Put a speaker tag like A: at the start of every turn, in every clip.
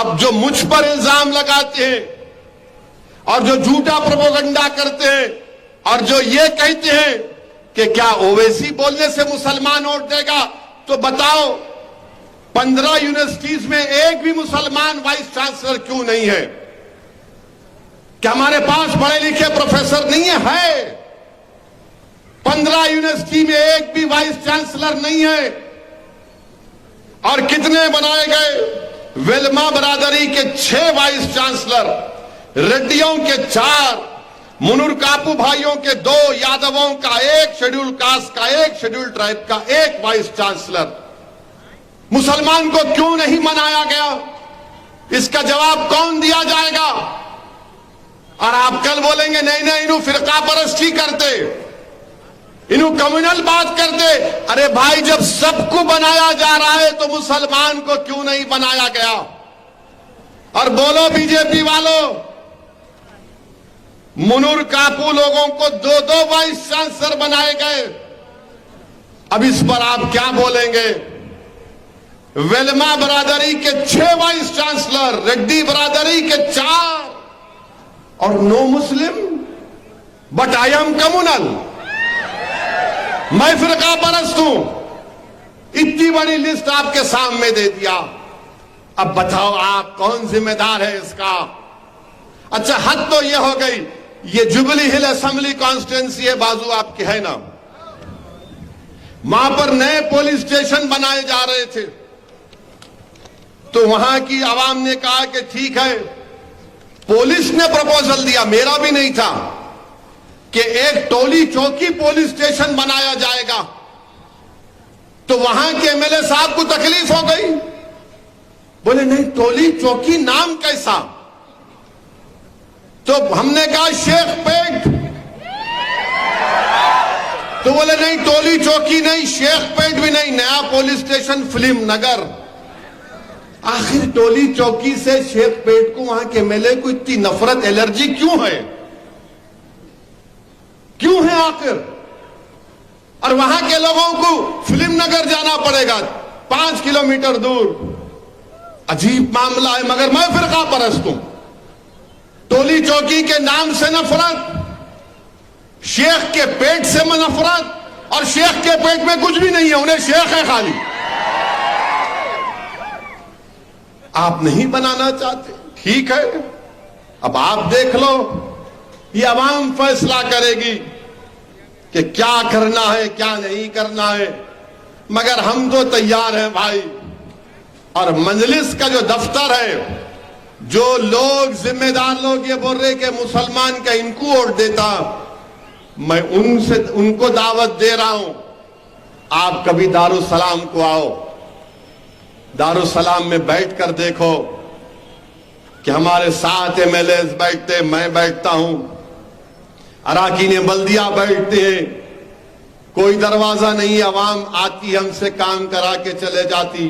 A: आप जो मुझ पर इल्जाम लगाते हैं और जो झूठा प्रोपेगेंडा करते हैं और जो ये कहते हैं कि क्या ओवैसी बोलने से मुसलमान वोट देगा, तो बताओ 15 यूनिवर्सिटीज में एक भी मुसलमान वाइस चांसलर क्यों नहीं है? क्या हमारे पास पढ़े लिखे प्रोफेसर नहीं है? 15 यूनिवर्सिटी में एक भी वाइस चांसलर नहीं है। और कितने बनाए गए? वेलमा बरादरी के 6 वाइस चांसलर, रेड्डियों के 4, मुनूर कापू भाइयों के 2, यादवों का 1, शेड्यूल कास्ट का 1, शेड्यूल ट्राइब का 1 वाइस चांसलर। मुसलमान को क्यों नहीं मनाया गया? इसका जवाब कौन दिया जाएगा? और आप कल बोलेंगे नहीं नहीं इन्हों फिरका परस्ती करते, इन्हों कम्युनल बात करते। अरे भाई, जब सबको बनाया जा रहा है तो मुसलमान को क्यों नहीं बनाया गया? और बोलो बीजेपी वालों, मुनूर कापू लोगों को 2-2 वाइस चांसलर बनाए गए। अब इस पर आप क्या बोलेंगे? वेलमा बरादरी के 6 वाइस चांसलर, रेड्डी बरादरी के 4, और no Muslim, but I am communal, मैं फिरका परस्त हूं। इतनी बड़ी लिस्ट आपके सामने दे दिया। अब बताओ आप कौन जिम्मेदार है इसका? अच्छा, हद तो ये हो गई, ये जुबली हिल असेंबली कॉन्स्टिट्यूंसी है, बाजू आपके है ना, वहां पर नए पुलिस स्टेशन बनाए जा रहे थे, तो वहां की आवाम ने कहा कि ठीक है, पुलिस ने प्रपोजल दिया, मेरा भी नहीं था, कि एक टोली चौकी पुलिस स्टेशन बनाया जाएगा। तो वहां के एमएलए साहब को तकलीफ हो गई, बोले नहीं टोली चौकी नाम कैसा? तो हमने कहा शेख पेट, तो बोले नहीं टोली चौकी नहीं, शेख पेट भी नहीं, नया पुलिस स्टेशन फिल्म नगर। आखिर टोली चौकी से शेख पेट को वहां के एमएलए को इतनी नफरत, एलर्जी क्यों है? क्यों है आखिर? और वहां के लोगों को फिल्म नगर जाना पड़ेगा 5 किलोमीटर दूर। अजीब मामला है। मगर मैं फिरका परस्त हूं। टोली चौकी के नाम से नफरत, शेख के पेट से नफरत, और शेख के पेट में कुछ भी नहीं है, उन्हें शेख है खाली। आप नहीं बनाना चाहते, ठीक है, अब आप देख लो, ये अवाम फैसला करेगी कि क्या करना है क्या नहीं करना है। मगर हम तो तैयार हैं भाई। और मजलिस का जो दफ्तर है, जो लोग जिम्मेदार लोग ये बोल रहे कि मुसलमान का इनको वोट देता, मैं उनको दावत दे रहा हूं, आप कभी दारुसलाम को आओ, दारुसलाम में बैठ कर देखो कि हमारे साथ एमएलए बैठते, मैं बैठता हूं, अराकीन बल्दिया बैठते हैं, कोई दरवाजा नहीं, अवाम आती हमसे काम करा के चले जाती।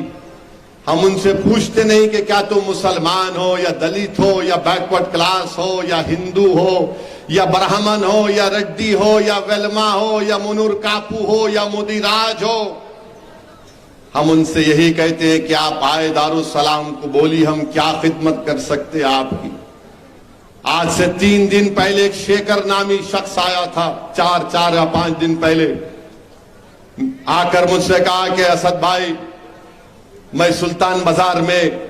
A: हम उनसे पूछते नहीं कि क्या तुम मुसलमान हो या दलित हो या बैकवर्ड क्लास हो या हिंदू हो या ब्राह्मण हो या रेड्डी हो या वेलमा हो या मुनूर कापू हो या मुदिराज हो। हम उनसे यही कहते हैं कि आप आए दारुसलाम को, बोली हम क्या खिदमत कर सकते हैं आपकी। आज से 3 दिन पहले एक शेखर नामी शख्स आया था, 4 या 5 दिन पहले, आकर मुझसे कहा कि असद भाई, मैं सुल्तान बाजार में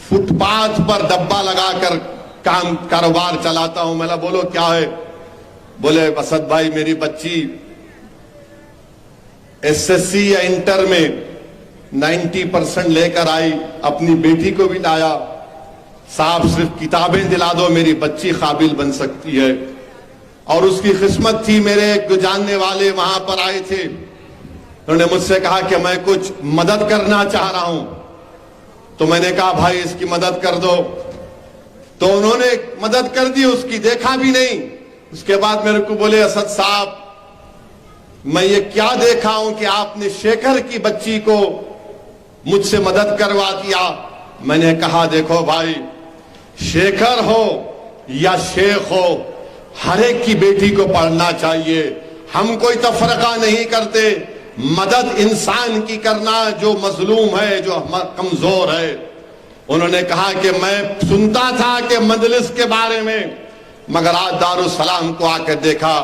A: फुटपाथ पर डब्बा लगाकर कारोबार चलाता हूं। मैंने बोलो क्या है? बोले असद भाई, मेरी बच्ची एसएससी या इंटर में 90% लेकर आई, अपनी बेटी को भी लाया, साहब सिर्फ किताबें दिला दो, मेरी बच्ची काबिल बन सकती है। और उसकी किस्मत थी, मेरे एक जानने वाले वहां पर आए थे, उन्होंने मुझसे कहा कि मैं कुछ मदद करना चाह रहा हूं। तो मैंने कहा भाई इसकी मदद कर दो। तो उन्होंने मदद कर दी, उसकी देखा भी नहीं। उसके बाद मेरे को बोले असद साहब, मैं ये क्या देखा हूं कि आपने शेखर की बच्ची को मुझसे मदद करवा दिया। मैंने कहा देखो भाई, शेखर हो या शेख हो, हर एक की बेटी को पढ़ना चाहिए। हम कोई तफरका नहीं करते। मदद इंसान की करना जो मजलूम है, जो कमजोर है। उन्होंने कहा कि मैं सुनता था कि मजलिस के बारे में, मगर आज दारुस्सलाम को आकर देखा,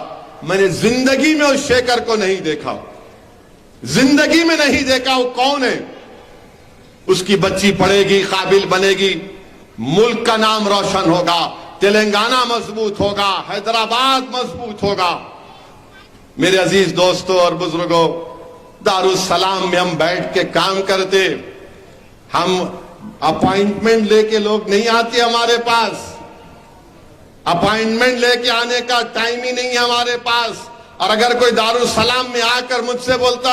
A: मैंने जिंदगी में उस शेखर को नहीं देखा, जिंदगी में नहीं देखा। वो कौन है? उसकी बच्ची पढ़ेगी, काबिल बनेगी, मुल्क का नाम रोशन होगा, तेलंगाना मजबूत होगा, हैदराबाद मजबूत होगा। मेरे अजीज दोस्तों और बुजुर्गों, दारुस्सलाम में हम बैठ के काम करते, हम अपॉइंटमेंट लेके लोग नहीं आते हमारे पास, अपॉइंटमेंट लेके आने का टाइम ही नहीं है हमारे पास। और अगर कोई दारुस्सलाम में आकर मुझसे बोलता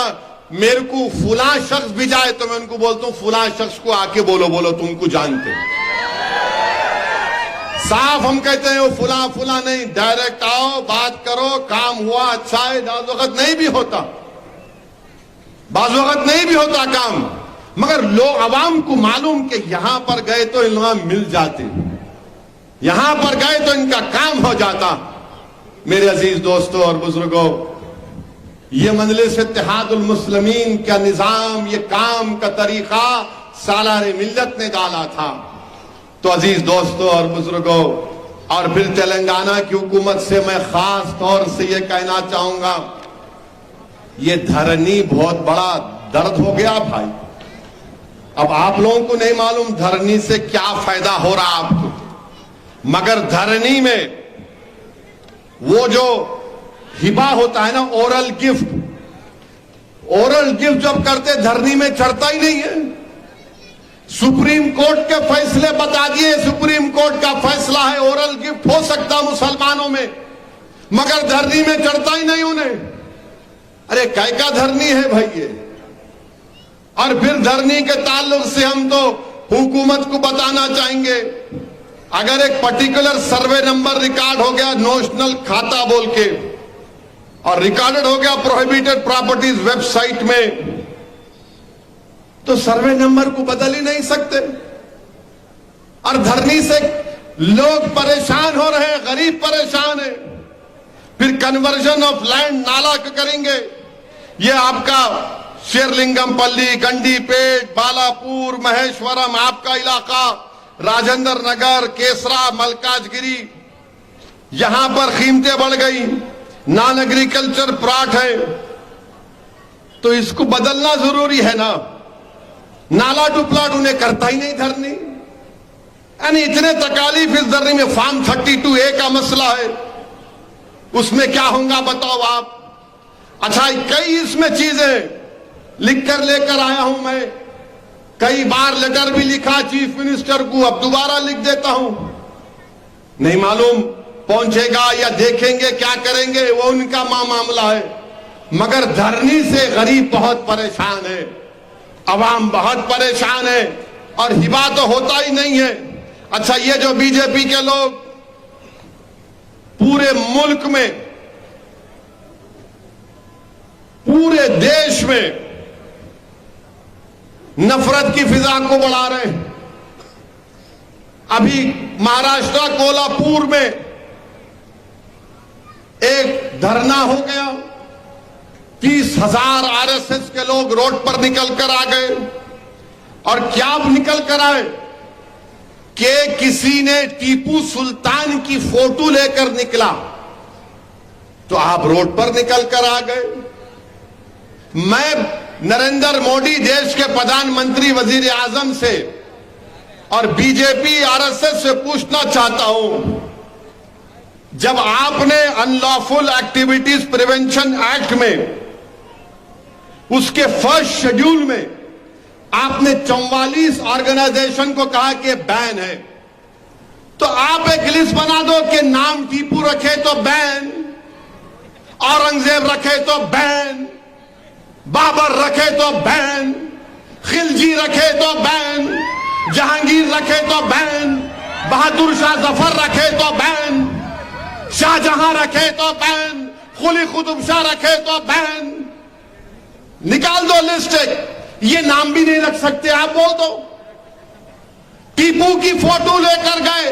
A: मेरे को फुला शख्स भी जाए, तो मैं उनको बोलता हूं फुला शख्स को आके बोलो तुमको जानते। साफ हम कहते हैं वो फुला फुला नहीं, डायरेक्ट आओ, बात करो, काम हुआ अच्छा है। बाज़ वक़्त नहीं भी होता, बाज़ वक़्त नहीं भी होता काम, मगर लोग अवाम को मालूम कि यहां पर गए तो इन लोग मिल जाते, यहां पर गए तो इनका काम हो जाता। मेरे अजीज दोस्तों और बुजुर्गों, ये मजलिस इत्तेहादुल मुस्लिमीन का निजाम, ये काम का तरीका सालारे मिल्लत ने डाला था। तो अजीज दोस्तों और बुजुर्गों, और फिर तेलंगाना की हुकूमत से मैं खास तौर से ये कहना चाहूंगा, ये धरनी बहुत बड़ा दर्द हो गया भाई। अब आप लोगों को नहीं मालूम धरनी से क्या फायदा हो रहा आपको, मगर धरनी में वो जो हिबा होता है ना, ओरल गिफ्ट, ओरल गिफ्ट जब करते धरनी में चढ़ता ही नहीं है। सुप्रीम कोर्ट के फैसले बता दिए, सुप्रीम कोर्ट का फैसला है ओरल गिफ्ट हो सकता मुसलमानों में, मगर धरनी में चढ़ता ही नहीं उन्हें। अरे काय का धरनी है भाई ये। और फिर धरनी के ताल्लुक से हम तो हुकूमत को बताना चाहेंगे, अगर एक पर्टिकुलर सर्वे नंबर रिकॉर्ड हो गया नेशनल खाता बोल के, और रिकॉर्डेड हो गया प्रोहिबिटेड प्रॉपर्टीज वेबसाइट में, तो सर्वे नंबर को बदल ही नहीं सकते। और धरनी से लोग परेशान हो रहे हैं, गरीब परेशान है। फिर कन्वर्जन ऑफ लैंड नाला करेंगे, ये आपका शेरलिंगमपल्ली, गंडीपेट, बालापुर, महेश्वरम आपका इलाका, राजेंद्र नगर, केसरा, मलकाजगिरी, यहां पर कीमतें बढ़ गई, नॉन एग्रीकल्चर प्लॉट है, तो इसको बदलना जरूरी है ना। नाला टू प्लॉट उन्हें करता ही नहीं धरनी, यानी इतने तकालीफ इस धरनी में। फार्म 32A का मसला है, उसमें क्या होगा बताओ आप। अच्छा, कई इसमें चीजें लिख कर लेकर आया हूं मैं, कई बार लेटर भी लिखा चीफ मिनिस्टर को, अब दोबारा लिख देता हूं। नहीं मालूम पहुंचेगा या देखेंगे क्या करेंगे, वो उनका मामला है, मगर धरनी से गरीब बहुत परेशान है, अवाम बहुत परेशान है, और हिबा तो होता ही नहीं है। अच्छा, ये जो बीजेपी के लोग पूरे मुल्क में, पूरे देश में नफरत की फिजा को बढ़ा रहे हैं। अभी महाराष्ट्र कोल्हापुर में एक धरना हो गया, 30,000 आरएसएस के लोग रोड पर निकल कर आ गए, और क्या निकल कर आए कि किसी ने टीपू सुल्तान की फोटो लेकर निकला, तो आप रोड पर निकल कर आ गए। मैं नरेंद्र मोदी देश के प्रधानमंत्री, वजीर आजम से और बीजेपी आरएसएस से पूछना चाहता हूं, जब आपने अनलॉफुल एक्टिविटीज प्रिवेंशन एक्ट में उसके फर्स्ट शेड्यूल में आपने 44 ऑर्गेनाइजेशन को कहा कि बैन है, तो आप एक लिस्ट बना दो कि नाम टीपू रखे तो बैन, औरंगजेब रखे तो बैन, बाबर रखे तो बैन, खिलजी रखे तो बैन, जहांगीर रखे तो बैन, बहादुर शाह जफर रखे तो बैन, शाहजहां रखे तो बैन, कुली कुतुब शाह रखे तो बैन। निकाल दो लिस्ट, ये नाम भी नहीं रख सकते आप, बोल दो। टीपू की फोटो लेकर गए,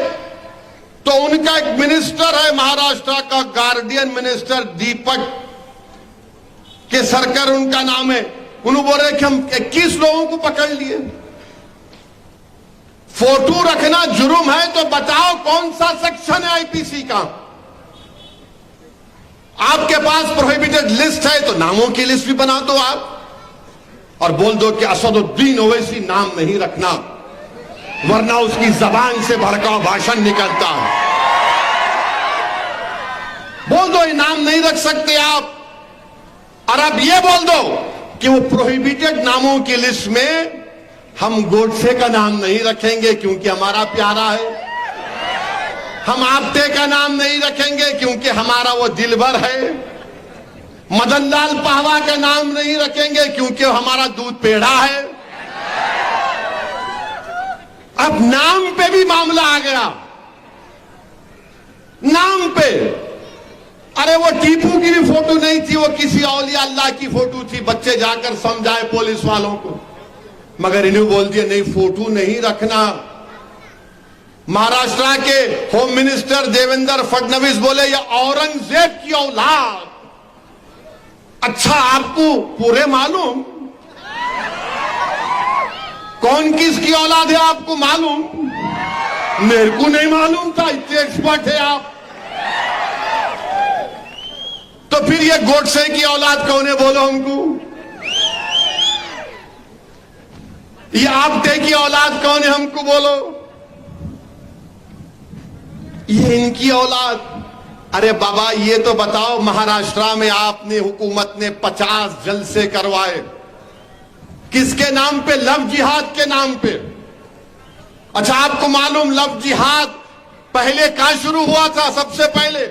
A: तो उनका एक मिनिस्टर है महाराष्ट्र का, गार्डियन मिनिस्टर दीपक केसरकर उनका नाम है, उन्होंने बोले कि हम 21 लोगों को पकड़ लिए। फोटो रखना जुर्म है तो बताओ कौन सा सेक्शन है आईपीसी का। आपके पास प्रोहिबिटेड लिस्ट है तो नामों की लिस्ट भी बना दो आप, और बोल दो कि असदुद्दीन ओवैसी नाम नहीं रखना, वरना उसकी जबान से भड़काऊ भाषण निकलता है। बोल दो ये नाम नहीं रख सकते आप। और अब ये बोल दो कि वो प्रोहिबिटेड नामों की लिस्ट में हम गोडसे का नाम नहीं रखेंगे क्योंकि हमारा प्यारा है, हम आप्टे का नाम नहीं रखेंगे क्योंकि हमारा वो दिलबर है, मदन लाल पाहवा का नाम नहीं रखेंगे क्योंकि हमारा दूध पेड़ा है। अब नाम पे भी मामला आ गया, नाम पे। अरे वो टीपू की भी फोटो नहीं थी, वो किसी औलिया अल्लाह की फोटो थी, बच्चे जाकर समझाए पुलिस वालों को, मगर इन्हें बोल दिया नहीं फोटो नहीं रखना। महाराष्ट्र के होम मिनिस्टर देवेंद्र फडणवीस बोले ये औरंगजेब की औलाद। अच्छा आपको पूरे मालूम कौन किसकी औलाद है, आपको मालूम? मेरे को नहीं मालूम था, इतने एक्सपर्ट है आप। तो फिर ये गोडसे की औलाद कौन है बोलो हमको? ये आप्टे की औलाद कौन है हमको बोलो? ये इनकी औलाद। अरे बाबा ये तो बताओ, महाराष्ट्र में आपने हुकूमत ने 50 जलसे करवाए, किसके नाम पे? लव जिहाद के नाम पे। अच्छा आपको मालूम लव जिहाद पहले कहां शुरू हुआ था? सबसे पहले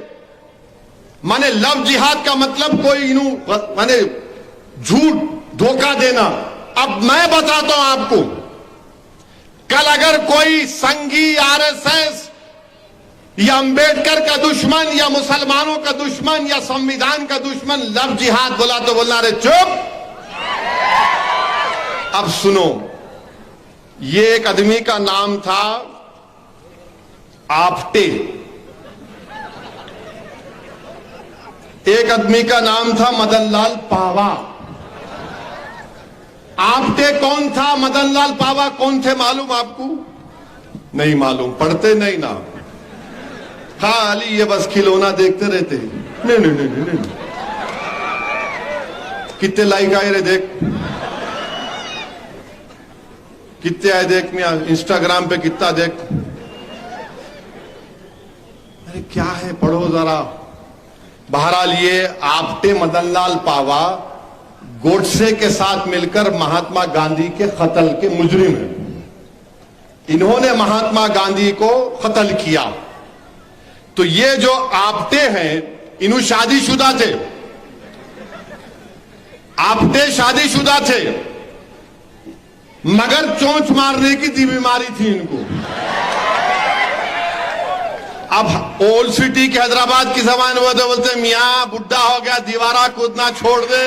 A: माने लव जिहाद का मतलब कोई माने झूठ धोखा देना। अब मैं बताता हूं आपको, कल अगर कोई संघी आरएसएस या अंबेडकर का दुश्मन या मुसलमानों का दुश्मन या संविधान का दुश्मन लव जिहाद बोला तो बोलना रे चुप। अब सुनो, ये एक आदमी का नाम था आप्टे, एक आदमी का नाम था मदन लाल पावा। आप्टे कौन था, मदन लाल पावा कौन थे मालूम आपको? नहीं मालूम, पढ़ते नहीं ना, खाली ये बस खिलौना देखते रहते हैं। नहीं नहीं नहीं नहीं, नहीं। कितने लाइक आए रे देख, कितने आए देख, मैं इंस्टाग्राम पे कितना देख। अरे क्या है, पढ़ो जरा। बहरहाल ये आप्टे मदन लाल पावा गोडसे के साथ मिलकर महात्मा गांधी के कत्ल के मुजरिम हैं। इन्होंने महात्मा गांधी को कत्ल किया। तो ये जो आप्टे हैं इन्हों शादीशुदा थे, आप्टे शादीशुदा थे, मगर चोंच मारने की बीमारी थी इनको। अब ओल्ड सिटी के हैदराबाद की जबान वो तो बोलते मियां बुढ़ा हो गया, दीवारा कूदना छोड़ दे।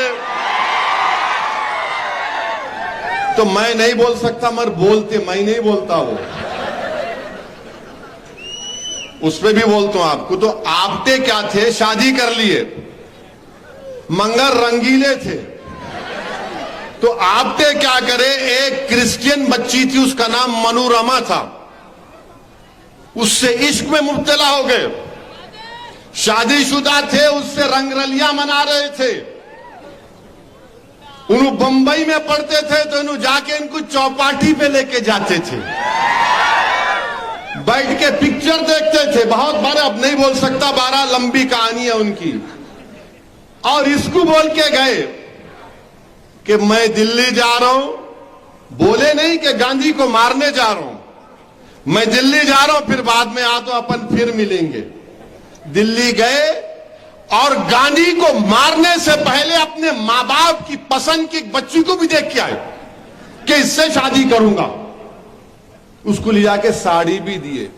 A: तो मैं नहीं बोल सकता, मगर बोलते, मैं नहीं बोलता, वो उस पे भी बोलता हूं आपको। तो आप्टे क्या थे, शादी कर लिए, मंगर रंगीले थे। तो आप्टे क्या करे, एक क्रिश्चियन बच्ची थी, उसका नाम मनोरमा था, उससे इश्क में मुब्तला हो गए। शादीशुदा थे, उससे रंगरलियां मना रहे थे। उन्होंने बंबई में पढ़ते थे तो इन्हों जाके इनको चौपाटी पे लेके जाते थे, बैठ के पिक्चर देखते थे। बहुत बार, अब नहीं बोल सकता, 12 लंबी कहानी है उनकी। और इसको बोल के गए कि मैं दिल्ली जा रहा हूं, बोले नहीं कि गांधी को मारने जा रहा हूं, मैं दिल्ली जा रहा हूं, फिर बाद में आ तो अपन फिर मिलेंगे। दिल्ली गए और गांधी को मारने से पहले अपने मां बाप की पसंद की एक बच्ची को भी देख के आए कि इससे शादी करूंगा। उसको ले जाके साड़ी भी दिए।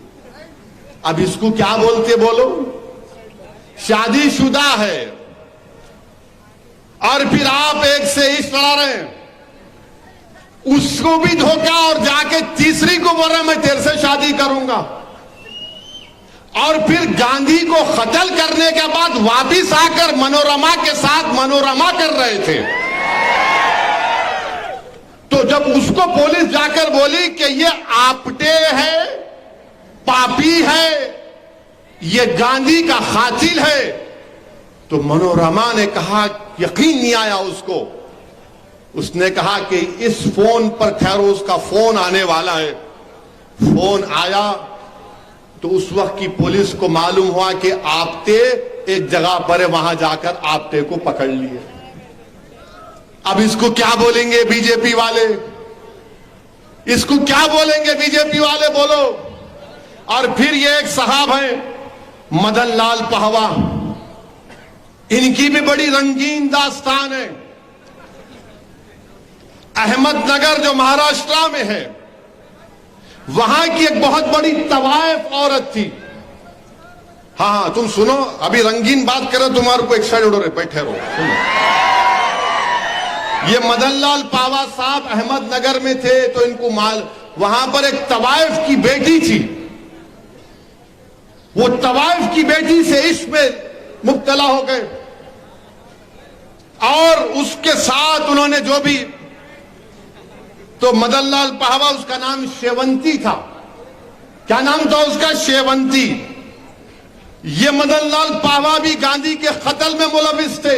A: अब इसको क्या बोलते बोलो? शादीशुदा है और फिर आप एक से इश्क लड़ा रहे हैं, उसको भी धोखा, और जाके तीसरी को बोल रहा मैं तेरे से शादी करूंगा। और फिर गांधी को कत्ल करने के बाद वापिस आकर मनोरमा के साथ मनोरमा कर रहे थे। तो जब उसको पुलिस जाकर बोली कि ये आपटे है, पापी है, ये गांधी का कातिल है, तो मनोरमा ने कहा, यकीन नहीं आया उसको। उसने कहा कि इस फोन पर ठहरो, उसका फोन आने वाला है। फोन आया तो उस वक्त की पुलिस को मालूम हुआ कि आपटे एक जगह पर है, वहां जाकर आपटे को पकड़ लिए। अब इसको क्या बोलेंगे बीजेपी वाले? इसको क्या बोलेंगे बीजेपी वाले? बोलो। और फिर ये एक साहब हैं मदन लाल पहवा, इनकी भी बड़ी रंगीन दास्तान है। अहमदनगर जो महाराष्ट्र में है, वहां की एक बहुत बड़ी तवायफ औरत थी। हाँ, तुम सुनो, अभी रंगीन बात करो, तुम्हारे को एक साइड उड़ो रे, बैठे रहो, सुनो। ये मदन लाल पावा साहब अहमदनगर में थे, तो इनको वहां पर एक तवायफ की बेटी थी। वो तवायफ की बेटी से इश्क में मुब्तला हो गए और उसके साथ उन्होंने जो भी, तो मदन लाल पहवा, उसका नाम शेवंती था। क्या नाम था उसका? शेवंती। ये मदन लाल पहवा भी गांधी के कत्ल में मुलविस थे।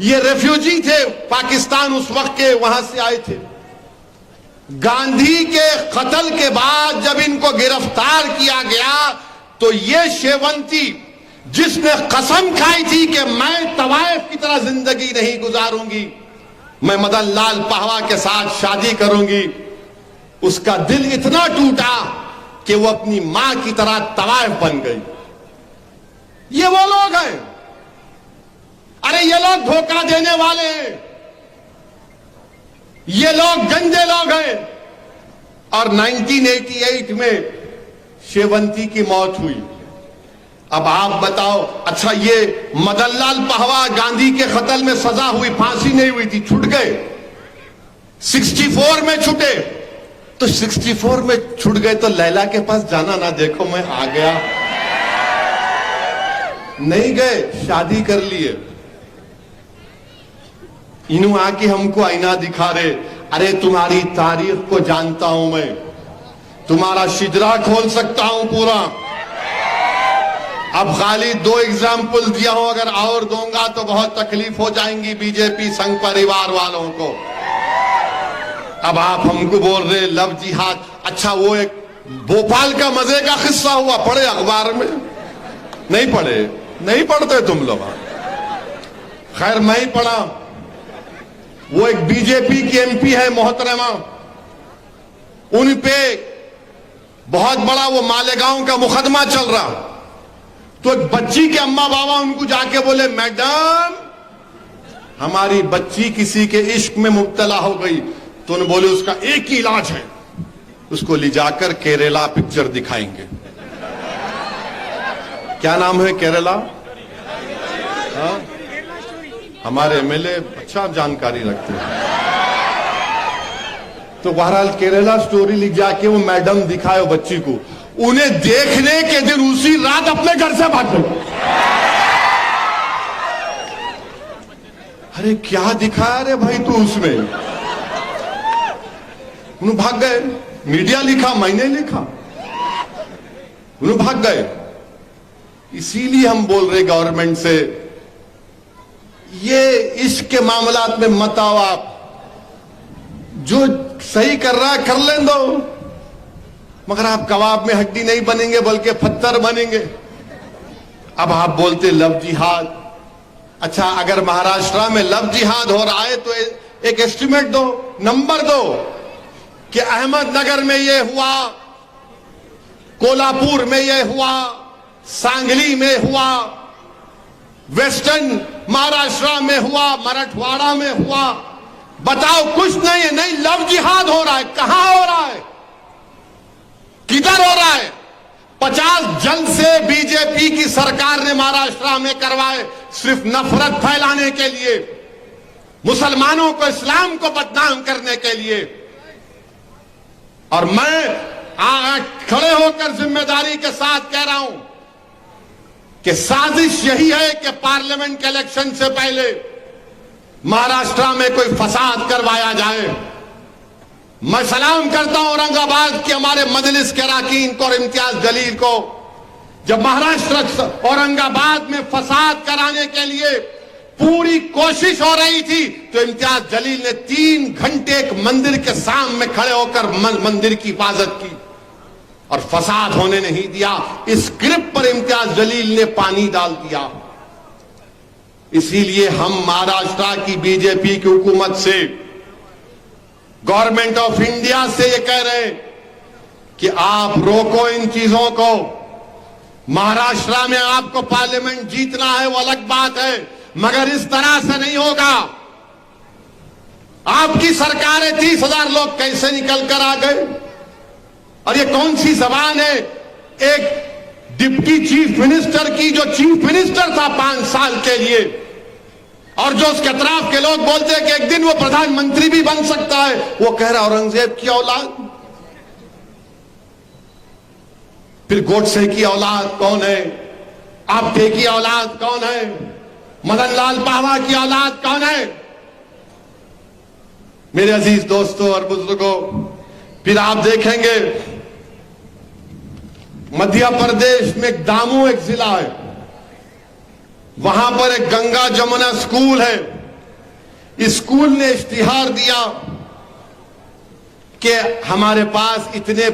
A: ये रेफ्यूजी थे पाकिस्तान उस वक्त के, वहां से आए थे। गांधी के कत्ल के बाद जब इनको गिरफ्तार किया गया, तो ये शेवंती, जिसने कसम खाई थी कि मैं तवायफ की तरह जिंदगी नहीं गुजारूंगी, मैं मदन लाल पहवा के साथ शादी करूंगी, उसका दिल इतना टूटा कि वो अपनी मां की तरह तवायफ बन गई। ये वो लोग हैं। अरे ये लोग धोखा देने वाले हैं, ये लोग गंदे लोग हैं। और 1988 में शेवंती की मौत हुई। अब आप बताओ, अच्छा ये मदन लाल पहवा गांधी के कत्ल में सजा हुई, फांसी नहीं हुई थी, छूट गए। 64 में छूटे, तो 64 में छूट गए तो लैला के पास जाना ना, देखो मैं आ गया, नहीं गए, शादी कर लिए। इन्हों आके हमको आईना दिखा रहे, अरे तुम्हारी तारीख को जानता हूं मैं, तुम्हारा शिजरा खोल सकता हूं पूरा। अब खाली 2 एग्जाम्पल दिया हूं, अगर और दूंगा तो बहुत तकलीफ हो जाएंगी बीजेपी संघ परिवार वालों को। अब आप हमको बोल रहे लव जिहाद। अच्छा, वो एक भोपाल का मजे का किस्सा हुआ, पढ़े अखबार में? नहीं पढ़े? नहीं पढ़ते तुम लोग? खैर मैं ही पढ़ा। वो एक बीजेपी की एमपी है मोहतरमा, उन पे बहुत बड़ा वो मालेगांव का मुकदमा चल रहा। तो एक बच्ची के अम्मा बाबा उनको जाके बोले, मैडम हमारी बच्ची किसी के इश्क में मुब्तला हो गई। तो उन्होंने बोले उसका एक ही इलाज है, उसको ले जाकर केरला पिक्चर दिखाएंगे। क्या नाम है? केरला। हाँ? हमारे एमएलए अच्छा जानकारी रखते हैं। तो बहरहाल केरला स्टोरी लिख जाके वो मैडम दिखाए बच्ची को, उन्हें देखने के दिन उसी रात अपने घर से भाग गए। अरे क्या दिखाया रे भाई तू उसमें? उन्हें भाग गए। मीडिया लिखा, मैंने लिखा, उन्हें भाग गए। इसीलिए हम बोल रहे गवर्नमेंट से, ये इसके मामलात में मत आओ आप, जो सही कर रहा है कर लें दो, मगर आप कबाब में हड्डी नहीं बनेंगे बल्कि पत्थर बनेंगे। अब आप बोलते लव जिहाद। अच्छा, अगर महाराष्ट्र में लव जिहाद हो रहा है तो एक एस्टिमेट दो, नंबर दो कि अहमदनगर में ये हुआ, कोल्हापुर में ये हुआ, सांगली में हुआ, वेस्टर्न महाराष्ट्र में हुआ, मराठवाड़ा में हुआ। बताओ, कुछ नहीं है। नहीं, लव जिहाद हो रहा है। कहां हो रहा है? किधर हो रहा है? 50 जलसे बीजेपी की सरकार ने महाराष्ट्र में करवाए, सिर्फ नफरत फैलाने के लिए, मुसलमानों को, इस्लाम को बदनाम करने के लिए। और मैं खड़े होकर जिम्मेदारी के साथ कह रहा हूं कि साजिश यही है कि पार्लियामेंट के इलेक्शन से पहले महाराष्ट्र में कोई फसाद करवाया जाए। मैं सलाम करता हूं औरंगाबाद के हमारे मजलिस के अरकान को और इम्तियाज जलील को। जब महाराष्ट्र औरंगाबाद में फसाद कराने के लिए पूरी कोशिश हो रही थी तो इम्तियाज जलील ने 3 घंटे एक मंदिर के सामने खड़े होकर मंदिर की हिफाजत की और फसाद होने नहीं दिया। इस स्क्रिप्ट पर इम्तियाज जलील ने पानी डाल दिया। इसीलिए हम महाराष्ट्र की बीजेपी की हुकूमत से, गवर्नमेंट ऑफ इंडिया से ये कह रहे हैं कि आप रोको इन चीजों को। महाराष्ट्र में आपको पार्लियामेंट जीतना है वो अलग बात है, मगर इस तरह से नहीं होगा। आपकी सरकार है, 30,000 लोग कैसे निकल कर आ गए? और ये कौन सी जबान है एक डिप्टी चीफ मिनिस्टर की, जो चीफ मिनिस्टर था 5 साल के लिए, और जो उसके अतराफ के लोग बोलते हैं कि एक दिन वो प्रधानमंत्री भी बन सकता है, वो कह रहा औरंगजेब की औलाद। फिर गोडसे की औलाद कौन है? आप्टे की औलाद कौन है? मदन लाल पावा की औलाद कौन है? मेरे अजीज दोस्तों और बुजुर्गों, फिर आप देखेंगे मध्य प्रदेश में दामू एक जिला है, वहां पर एक गंगा जमुना स्कूल है। स्कूल ने इश्तिहार दिया कि हमारे पास इतने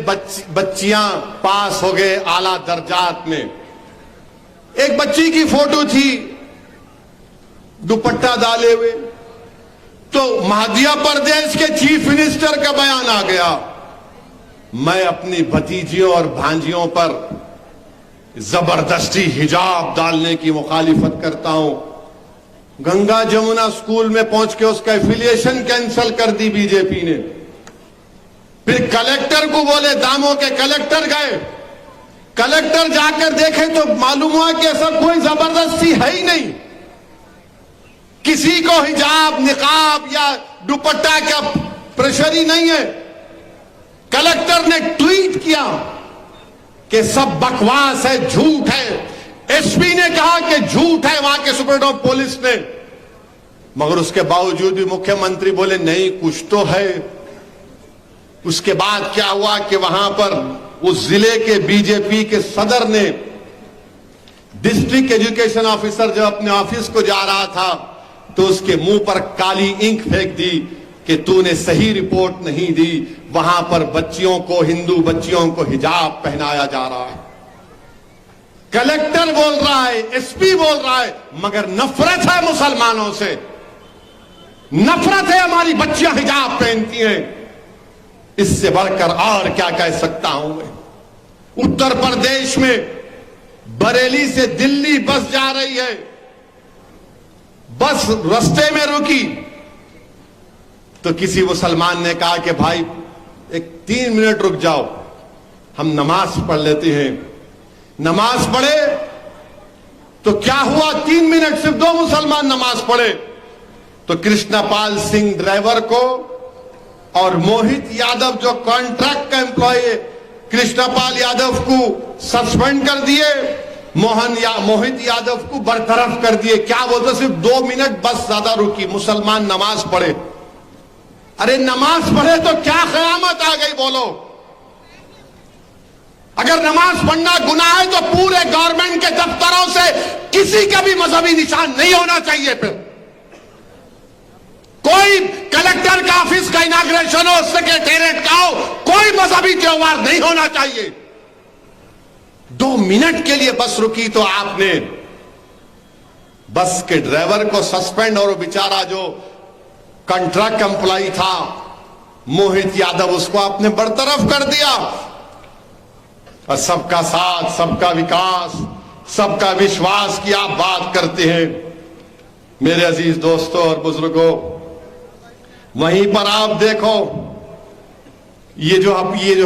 A: बच्चियां पास हो गए आला दर्जात में। एक बच्ची की फोटो थी दुपट्टा डाले हुए, तो मध्य प्रदेश के चीफ मिनिस्टर का बयान आ गया, मैं अपनी भतीजियों और भांजियों पर जबरदस्ती हिजाब डालने की मुखालिफत करता हूं। गंगा जमुना स्कूल में पहुंच के उसका एफिलिएशन कैंसिल कर दी बीजेपी ने। फिर कलेक्टर को बोले, दामों के कलेक्टर गए, कलेक्टर जाकर देखे तो मालूम हुआ कि ऐसा कोई जबरदस्ती है ही नहीं, किसी को हिजाब निकाब या दुपट्टा का प्रेशर ही नहीं है। कलेक्टर ने ट्वीट किया कि सब बकवास है, झूठ है। एसपी ने कहा कि झूठ है, वहां के सुप्रीम पुलिस ने, मगर उसके बावजूद भी मुख्यमंत्री बोले नहीं कुछ तो है। उसके बाद क्या हुआ कि वहां पर उस जिले के बीजेपी के सदर ने, डिस्ट्रिक्ट एजुकेशन ऑफिसर जब अपने ऑफिस को जा रहा था तो उसके मुंह पर काली इंक फेंक दी कि तूने सही रिपोर्ट नहीं दी, वहां पर बच्चियों को, हिंदू बच्चियों को हिजाब पहनाया जा रहा है। कलेक्टर बोल रहा है, एसपी बोल रहा है, मगर नफरत है मुसलमानों से, नफरत है, हमारी बच्चियां हिजाब पहनती हैं। इससे बढ़कर और क्या कह सकता हूं मैं। उत्तर प्रदेश में बरेली से दिल्ली बस जा रही है, बस रास्ते में रुकी तो किसी मुसलमान ने कहा कि भाई एक 3 मिनट रुक जाओ, हम नमाज पढ़ लेते हैं। नमाज पढ़े तो क्या हुआ, 3 मिनट सिर्फ 2 मुसलमान नमाज पढ़े तो कृष्णपाल सिंह ड्राइवर को और मोहित यादव जो कॉन्ट्रैक्ट का एम्प्लॉय है, कृष्णपाल यादव को सस्पेंड कर दिए, मोहित यादव को बरतरफ कर दिए। क्या बोलते, सिर्फ 2 मिनट बस ज्यादा रुकी, मुसलमान नमाज पढ़े। अरे नमाज पढ़े तो क्या क़यामत आ गई बोलो। अगर नमाज पढ़ना गुनाह है तो पूरे गवर्नमेंट के दफ्तरों से किसी का भी मजहबी निशान नहीं होना चाहिए। फिर कोई कलेक्टर का ऑफिस का इनाग्रेशन हो, सेक्रेटेरिएट का हो, कोई मजहबी त्योहार नहीं होना चाहिए। 2 मिनट के लिए बस रुकी तो आपने बस के ड्राइवर को सस्पेंड, और बेचारा जो कॉन्ट्रैक्ट एम्प्लॉय था मोहित यादव, उसको आपने बरतरफ कर दिया। और सबका साथ, सबका विकास, सबका विश्वास की आप बात करते हैं। मेरे अजीज दोस्तों और बुजुर्गों, वहीं पर आप देखो ये जो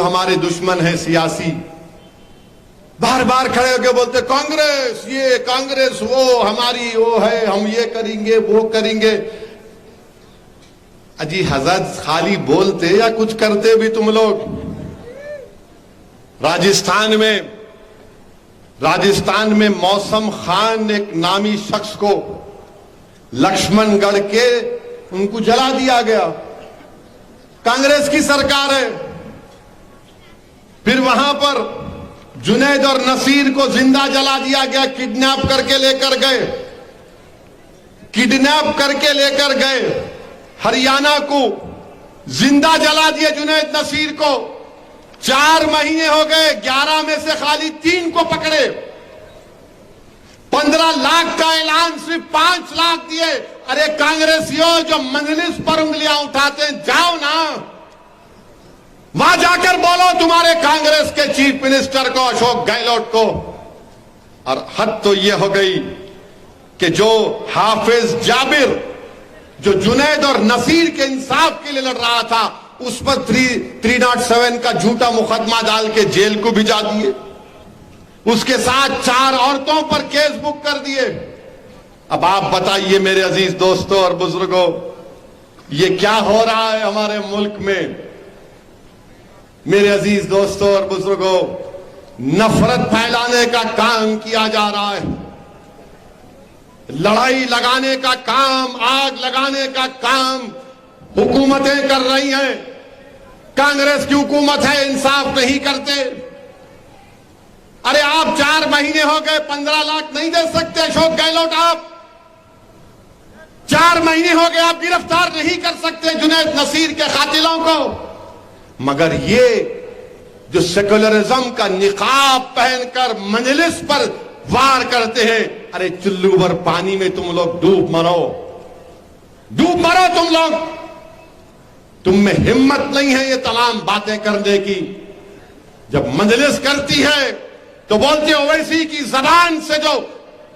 A: हमारे दुश्मन है सियासी, बार बार खड़े होकर बोलते कांग्रेस ये, कांग्रेस वो, हमारी वो है, हम ये करेंगे वो करेंगे। अजी हजरत खाली बोलते या कुछ करते भी तुम लोग। राजस्थान में मौसम खान एक नामी शख्स को लक्ष्मणगढ़ के उनको जला दिया गया। कांग्रेस की सरकार है। फिर वहां पर जुनैद और नसीर को जिंदा जला दिया गया, किडनैप करके लेकर गए हरियाणा को जिंदा जला दिए जुनैद नसीर को। 4 महीने हो गए, 11 में से खाली 3 को पकड़े। 15 लाख का ऐलान, सिर्फ 5 लाख दिए। अरे कांग्रेसियों जो मजलिस पर उंगलियां उठाते हैं, जाओ ना वहां जाकर बोलो तुम्हारे कांग्रेस के चीफ मिनिस्टर को, अशोक गहलोत को। और हद तो यह हो गई कि जो हाफिज जाबिर, जो जुनैद और नसीर के इंसाफ के लिए लड़ रहा था, उस पर 307 का झूठा मुकदमा डाल के जेल को भिजा दिए। उसके साथ 4 औरतों पर केस बुक कर दिए। अब आप बताइए मेरे अजीज दोस्तों और बुजुर्गों, ये क्या हो रहा है हमारे मुल्क में। मेरे अजीज दोस्तों और बुजुर्गों, नफरत फैलाने का काम किया जा रहा है, लड़ाई लगाने का काम, आग लगाने का काम हुकूमतें कर रही हैं। कांग्रेस की हुकूमत है, इंसाफ नहीं करते। अरे आप 4 महीने हो गए, 15 लाख नहीं दे सकते अशोक गहलोत? आप 4 महीने हो गए, आप गिरफ्तार नहीं कर सकते जुनैद नसीर के कातिलों को। मगर ये जो सेकुलरिज्म का निकाब पहनकर मजलिस पर वार करते हैं, अरे चुल्लू भर पानी में तुम लोग डूब मरो तुम लोग। तुम में हिम्मत नहीं है ये तमाम बातें करने की। जब मजलिस करती है तो बोलते हो ओवैसी की जबान से जो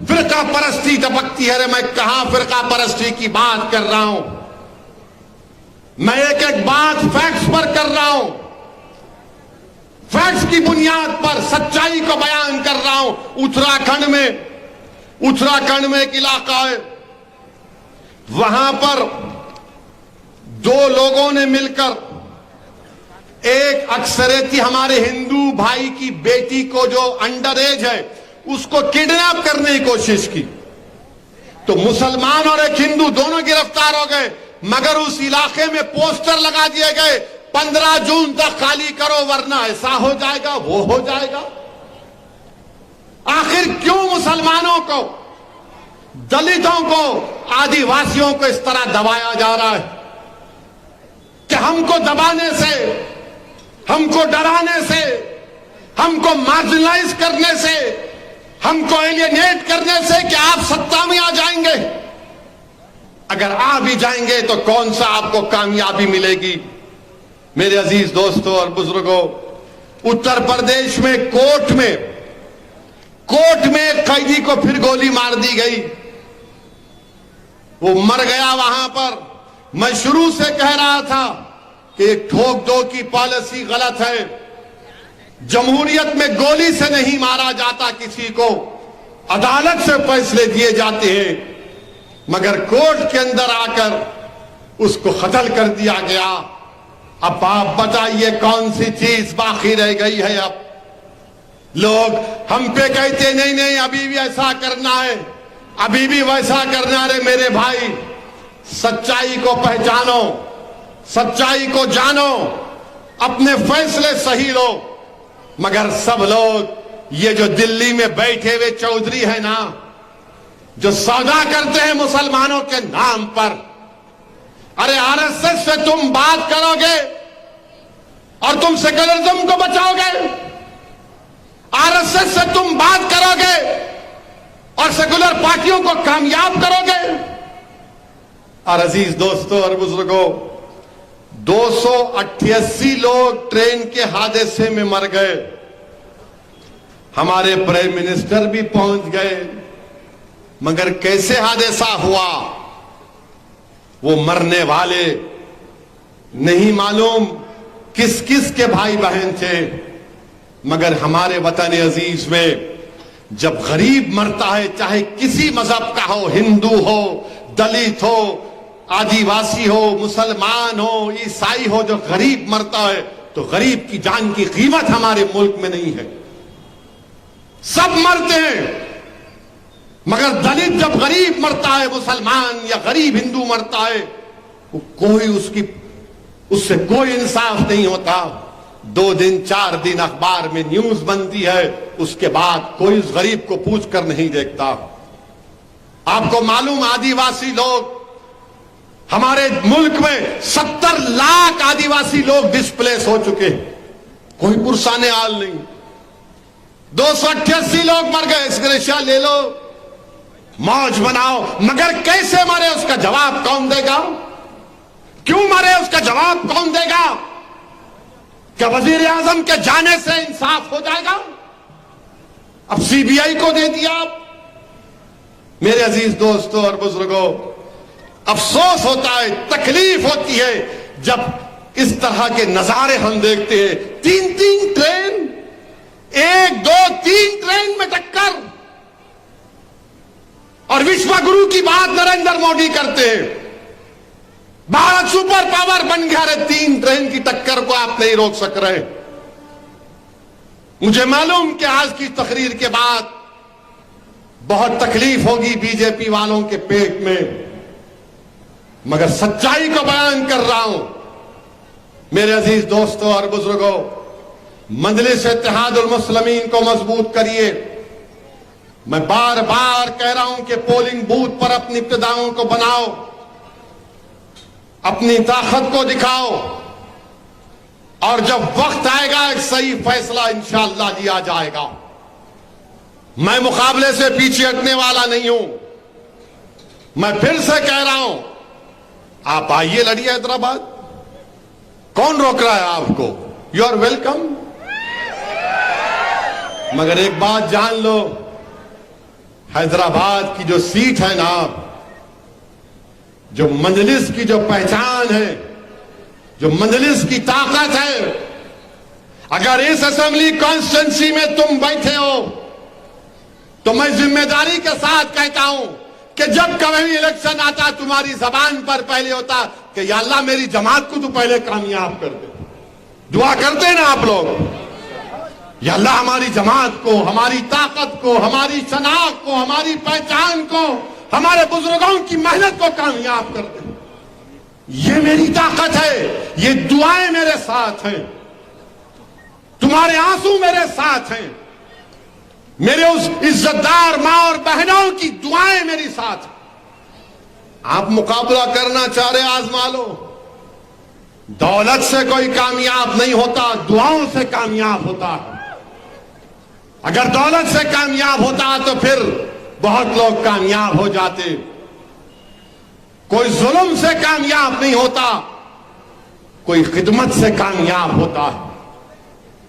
A: फिरका परस्ती टपकती है। अरे मैं कहां फिरका परस्ती की बात कर रहा हूं, मैं एक एक बात फैक्ट्स पर कर रहा हूं, फैक्ट्स की बुनियाद पर सच्चाई को बयान कर रहा हूं। उत्तराखंड में एक इलाका है, वहां पर 2 लोगों ने मिलकर एक अक्सरियती हमारे हिंदू भाई की बेटी को, जो अंडर एज है, उसको किडनैप करने की कोशिश की। तो मुसलमान और एक हिंदू दोनों गिरफ्तार हो गए। मगर उस इलाके में पोस्टर लगा दिए गए, 15 जून तक खाली करो वरना ऐसा हो जाएगा, वो हो जाएगा। आखिर क्यों मुसलमानों को, दलितों को, आदिवासियों को इस तरह दबाया जा रहा है कि हमको दबाने से, हमको डराने से, हमको मार्जिनलाइज करने से, हमको एलियनेट करने से कि आप सत्ता में आ जाएंगे। अगर आ भी जाएंगे तो कौन सा आपको कामयाबी मिलेगी। मेरे अजीज दोस्तों और बुजुर्गों, उत्तर प्रदेश में कोर्ट में एक कैदी को फिर गोली मार दी गई, वो मर गया वहां पर। मैं शुरू से कह रहा था कि एक ठोक दो की पॉलिसी गलत है। जमहूरियत में गोली से नहीं मारा जाता किसी को, अदालत से फैसले दिए जाते हैं। मगर कोर्ट के अंदर आकर उसको कत्ल कर दिया गया। अब आप बताइए कौन सी चीज बाकी रह गई है। अब लोग हम पे कहते नहीं अभी भी ऐसा करना है, अभी भी वैसा करना है। मेरे भाई, सच्चाई को पहचानो, सच्चाई को जानो, अपने फैसले सही लो। मगर सब लोग ये जो दिल्ली में बैठे हुए चौधरी है ना, जो सौदा करते हैं मुसलमानों के नाम पर, अरे आरएसएस से तुम बात करोगे और तुम सेकुलरिज्म को बचाओगे? आरएसएस से तुम बात करोगे और सेकुलर पार्टियों को कामयाब करोगे? और अजीज दोस्तों और बुजुर्गों, 288 लोग ट्रेन के हादसे में मर गए। हमारे प्राइम मिनिस्टर भी पहुंच गए। मगर कैसे हादसा हुआ, वो मरने वाले नहीं मालूम किस किस के भाई बहन थे। मगर हमारे वतन अजीज में जब गरीब मरता है, चाहे किसी मजहब का हो, हिंदू हो, दलित हो, आदिवासी हो, मुसलमान हो, ईसाई हो, जो गरीब मरता है तो गरीब की जान की कीमत हमारे मुल्क में नहीं है। सब मरते हैं, मगर दलित जब गरीब मरता है, मुसलमान या गरीब हिंदू मरता है, कोई उससे कोई इंसाफ नहीं होता। 2 दिन 4 दिन अखबार में न्यूज बनती है, उसके बाद कोई उस गरीब को पूछ कर नहीं देखता। आपको मालूम, आदिवासी लोग हमारे मुल्क में 70 लाख आदिवासी लोग डिस्प्लेस हो चुके हैं, कोई पुरसाने हाल नहीं। 288 लोग मर गए, इसका ले लो, मौज बनाओ, मगर कैसे मरे उसका जवाब कौन देगा? क्यों मरे उसका जवाब कौन देगा? क्या वजीर आजम के जाने से इंसाफ हो जाएगा? अब सीबीआई को दे दिया। मेरे अजीज दोस्तों और बुजुर्गों, अफसोस होता है, तकलीफ होती है जब इस तरह के नजारे हम देखते हैं। 3 ट्रेन, 1, 2, 3 ट्रेन में टक्कर, और विश्व गुरु की बात नरेंद्र मोदी करते हैं। भारत सुपर पावर बन गया है, 3 ट्रेन की टक्कर को आप नहीं रोक सक रहे। मुझे मालूम कि आज की तकरीर के बाद बहुत तकलीफ होगी बीजेपी वालों के पेट में, मगर सच्चाई को बयान कर रहा हूं। मेरे अजीज दोस्तों और बुजुर्गों, मजलिस इत्तेहादुल मुस्लिमीन को मजबूत करिए। मैं बार बार कह रहा हूं कि पोलिंग बूथ पर अपनी इब्तिदाओं को बनाओ, अपनी ताकत को दिखाओ, और जब वक्त आएगा एक सही फैसला इंशाअल्लाह लिया जाएगा। मैं मुकाबले से पीछे हटने वाला नहीं हूं। मैं फिर से कह रहा हूं, आप आइए, लड़िए हैदराबाद, कौन रोक रहा है आपको? You are welcome. मगर एक बात जान लो, हैदराबाद की जो सीट है ना, जो मजलिस की जो पहचान है, जो मजलिस की ताकत है, अगर इस असेंबली कॉन्स्टिट्यूंसी में तुम बैठे हो तो मैं जिम्मेदारी के साथ कहता हूं कि जब कभी इलेक्शन आता, तुम्हारी जबान पर पहले होता कि या अल्लाह मेरी जमात को तो पहले कामयाब कर दे। दुआ करते हैं ना आप लोग, या अल्लाह हमारी जमात को, हमारी ताकत को, हमारी शनाख्त को, हमारी पहचान को, हमारे बुजुर्गों की मेहनत को कामयाब कर दे। ये मेरी ताकत है, ये दुआएं मेरे साथ हैं, तुम्हारे आंसू मेरे साथ हैं, मेरे उस इज्जतदार मां और बहनों की दुआएं मेरी साथ हैं। आप मुकाबला करना चाह रहे, आजमा लो। दौलत से कोई कामयाब नहीं होता, दुआओं से कामयाब होता है। अगर दौलत से कामयाब होता तो फिर बहुत लोग कामयाब हो जाते। कोई जुल्म से कामयाब नहीं होता, कोई खिदमत से कामयाब होता है।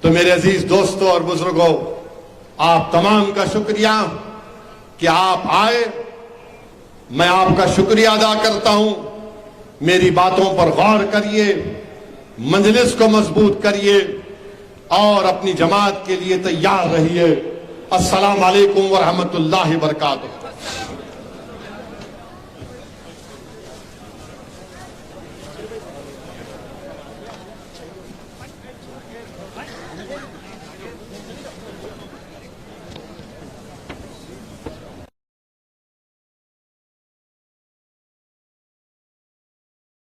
A: तो मेरे अजीज दोस्तों और बुजुर्गों, आप तमाम का शुक्रिया कि आप आए। मैं आपका शुक्रिया अदा करता हूं। मेरी बातों पर गौर करिए, मजलिस को मजबूत करिए और अपनी जमात के लिए तैयार रहिए। अस्सलाम वालेकुम व रहमतुल्लाहि व बरकातुहू।